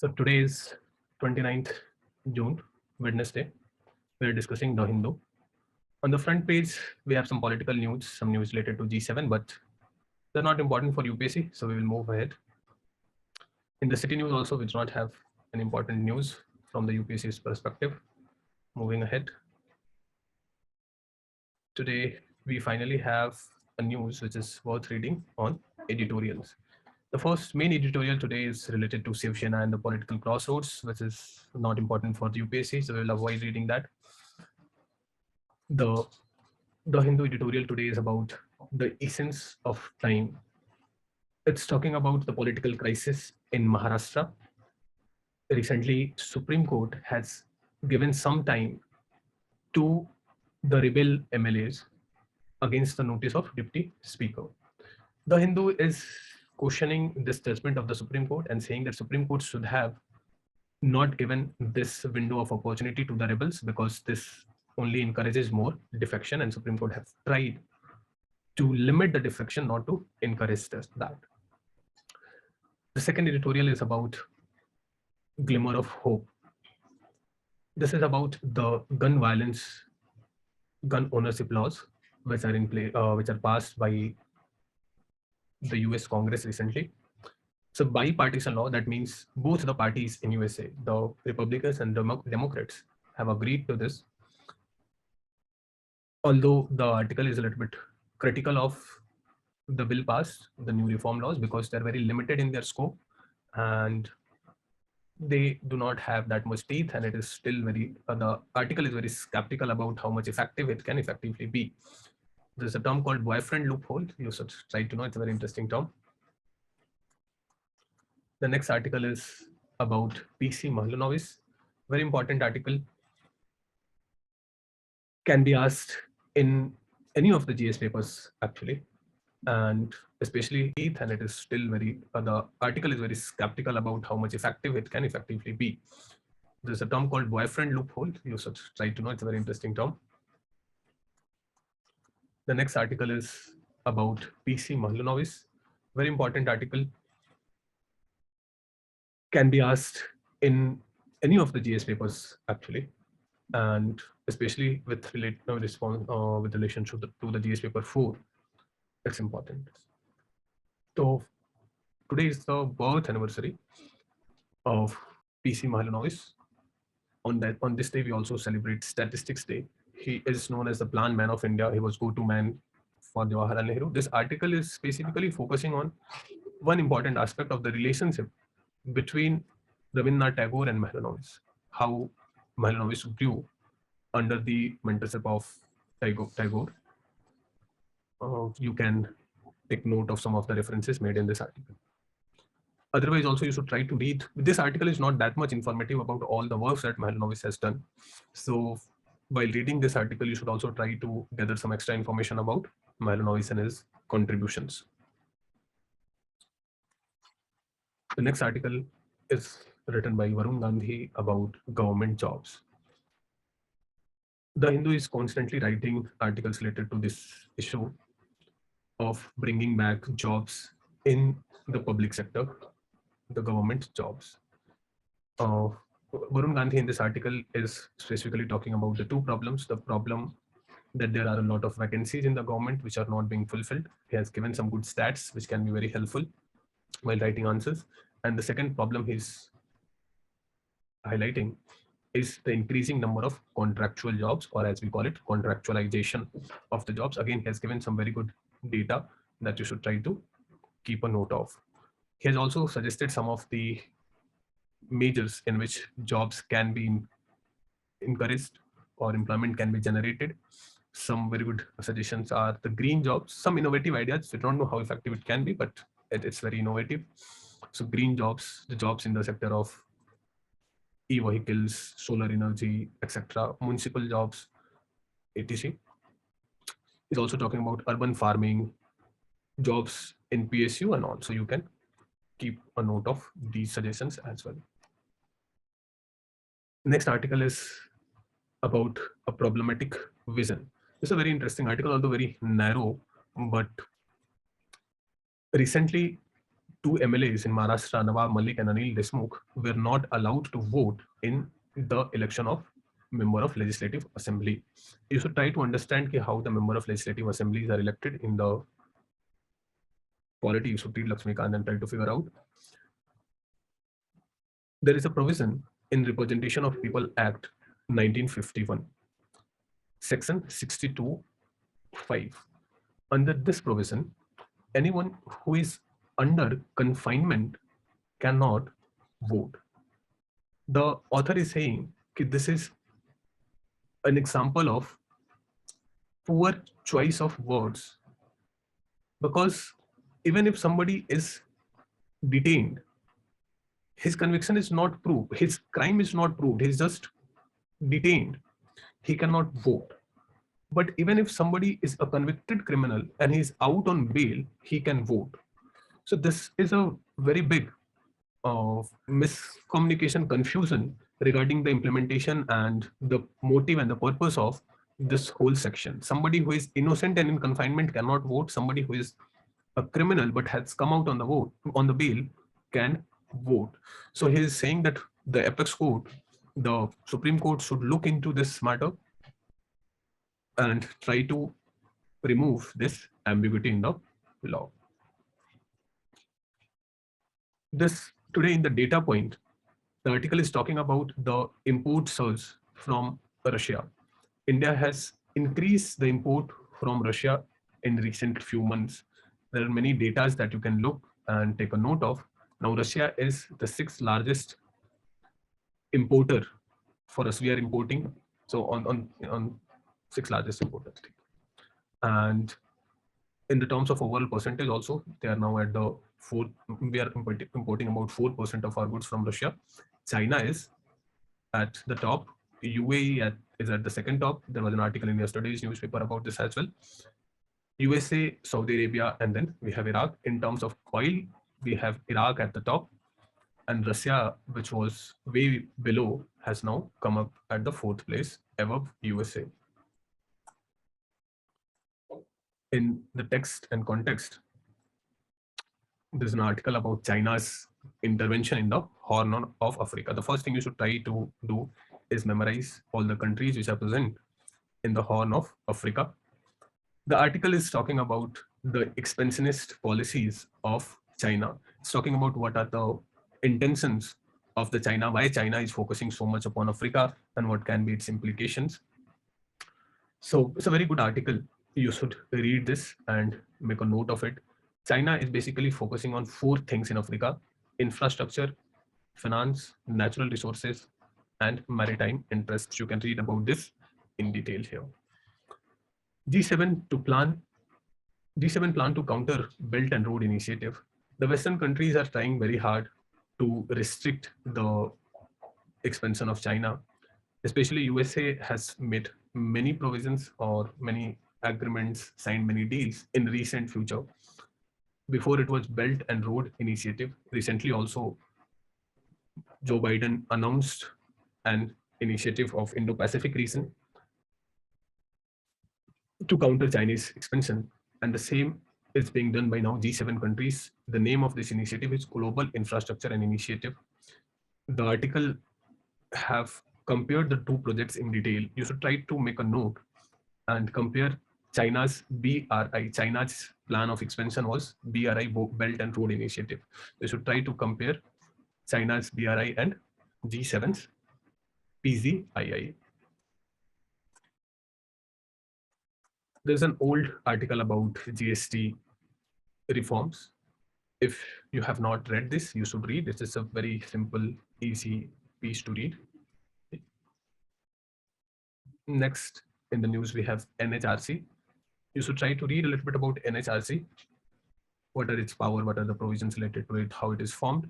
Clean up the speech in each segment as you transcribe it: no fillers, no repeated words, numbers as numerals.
So today is 29th June, Wednesday. We are discussing the Hindu. On the front page, we have some political news, some news related to G7, but they're not important for UPSC, so we will move ahead. In the city news also, we do not have an important news from the UPSC's perspective. Moving ahead. Today, we finally have a news which is worth reading on editorials. The first main editorial today is related to Shiv Sena and the political crossroads, which is not important for the UPSC, so we'll avoid reading that. The Hindu editorial today is about the essence of time. It's talking about the political crisis in Maharashtra. Recently, Supreme Court has given some time to the rebel MLAs against the notice of Deputy Speaker. The Hindu is questioning this judgment of the Supreme Court and saying that Supreme Court should have not given this window of opportunity to the rebels because this only encourages more defection, and Supreme Court have tried to limit the defection, not to encourage that. The second editorial is about glimmer of hope. This is about the gun violence, gun ownership laws, which are in play, which are passed by the US Congress recently. It's a bipartisan law. That means both the parties in USA, the Republicans and Democrats, have agreed to this. Although the article is a little bit critical of the bill passed, the new reform laws, because they're very limited in their scope and they do not have that much teeth, and it is still very, the article is very skeptical about how much effective it can effectively be. There's a term called boyfriend loophole. You should try to know, it's a very interesting term. The next article is about PC Mahlanovis. Very important article. Can be asked in any of the GS papers actually, and especially teeth, and it is still very, the article is very skeptical about how much effective it can effectively be. There's a term called boyfriend loophole. You should try to know, it's a very interesting term. The next article is about PC Mahlanovis. Very important article. Can be asked in any of the GS papers actually, and especially with relation to the GS paper 4. It's important. So today is the birth anniversary of PC Mahlanovis. On this day, we also celebrate Statistics Day. He is known as the plan man of India. He was go-to man for Jawaharlal Nehru. This article is specifically focusing on one important aspect of the relationship between Rabindranath Tagore and Mahlanovis, how Mahlanovis grew under the mentorship of Tagore. You can take note of some of the references made in this article. Otherwise, also you should try to read. This article is not that much informative about all the works that Mahlanovis has done. So while reading this article, you should also try to gather some extra information about Mahlanovis and his contributions. The next article is written by Varun Gandhi about government jobs. The Hindu is constantly writing articles related to this issue of bringing back jobs in the public sector, the government jobs. Varun Gandhi in this article is specifically talking about the two problems. The problem that there are a lot of vacancies in the government which are not being fulfilled. He has given some good stats which can be very helpful while writing answers. And the second problem he's highlighting is the increasing number of contractual jobs, or as we call it, contractualization of the jobs. Again, he has given some very good data that you should try to keep a note of. He has also suggested some of the measures in which jobs can be encouraged or employment can be generated. Some very good suggestions are the green jobs, some innovative ideas. We don't know how effective it can be, but it's very innovative. So green jobs, the jobs in the sector of e-vehicles, solar energy, etc., municipal jobs, etc. He's also talking about urban farming, jobs in PSU and all. So you can keep a note of these suggestions as well. Next article is about a problematic vision. This is a very interesting article, although very narrow, but recently two MLAs in Maharashtra, Nawab Malik and Anil Deshmukh, were not allowed to vote in the election of member of Legislative Assembly. You should try to understand how the member of Legislative Assemblies are elected in the polity. You should read Lakshmikant and try to figure out. There is a provision in Representation of People Act 1951, Section 62(5). Under this provision, anyone who is under confinement cannot vote. The author is saying that this is an example of poor choice of words, because even if somebody is detained, his conviction is not proved, his crime is not proved, he's just detained, he cannot vote. But even if somebody is a convicted criminal and he's out on bail, he can vote. So this is a very big miscommunication, confusion regarding the implementation and the motive and the purpose of this whole section. Somebody who is innocent and in confinement cannot vote. Somebody who is a criminal but has come out on the vote on the bail can vote. So he is saying that the apex court, the Supreme Court, should look into this matter and try to remove this ambiguity in the law. This today in the data point, the article is talking about the import surge from Russia. India has increased the import from Russia in recent few months. There are many data that you can look and take a note of. Now, Russia is the 6th largest importer for us. We are importing, so on 6th largest importer. And in the terms of overall percentage also, they are now at the 4th. We are importing about 4% of our goods from Russia. China is at the top. UAE is at the second top. There was an article in yesterday's newspaper about this as well. USA, Saudi Arabia, and then we have Iraq. In terms of oil, we have Iraq at the top, and Russia, which was way below, has now come up at the 4th place above USA. In the text and context, there's an article about China's intervention in the Horn of Africa. The first thing you should try to do is memorize all the countries which are present in the Horn of Africa. The article is talking about the expansionist policies of China. It's talking about what are the intentions of the China, why China is focusing so much upon Africa, and what can be its implications. So it's a very good article. You should read this and make a note of it. China is basically focusing on 4 things in Africa: infrastructure, finance, natural resources, and maritime interests. You can read about this in detail here. G7 plan to counter Belt and Road Initiative. The Western countries are trying very hard to restrict the expansion of China. Especially USA has made many provisions or many agreements, signed many deals in recent future. Before it was Belt and Road Initiative. Recently also, Joe Biden announced an initiative of Indo-Pacific region to counter Chinese expansion, and the same is being done by now G7 countries. The name of this initiative is Global Infrastructure and Initiative. The article have compared the 2 projects in detail. You should try to make a note and compare China's BRI. China's plan of expansion was BRI, Belt and Road Initiative. You should try to compare China's BRI and G7's PZII. There's an old article about GST reforms. If you have not read this, you should read. This is a very simple, easy piece to read. Next in the news, we have NHRC. You should try to read a little bit about NHRC. What are its power? What are the provisions related to it? How it is formed,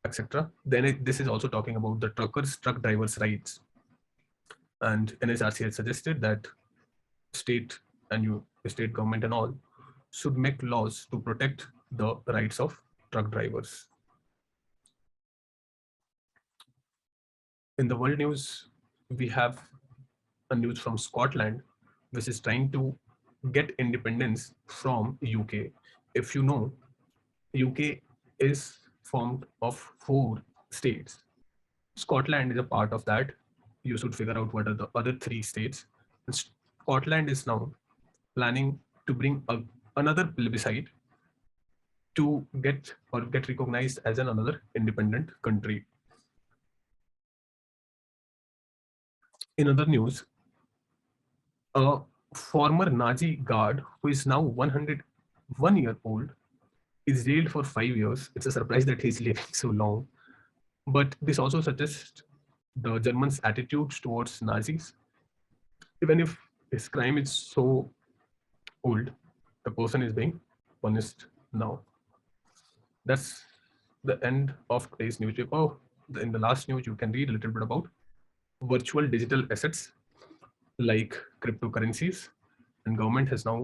etc. Then this is also talking about the truck drivers' rights. And NHRC has suggested that state government and all should make laws to protect the rights of truck drivers. In the world news, we have a news from Scotland, which is trying to get independence from UK. If you know, UK is formed of 4 states. Scotland is a part of that. You should figure out what are the other 3 states. And Scotland is now planning to bring another plebiscite to get recognized as another independent country. In other news, a former Nazi guard who is now 101 years old is jailed for 5 years. It's a surprise that he's living so long. But this also suggests the Germans' attitudes towards Nazis. Even if his crime is so old, the person is being punished now. That's the end of today's newspaper. In the last news, you can read a little bit about virtual digital assets like cryptocurrencies, and government has now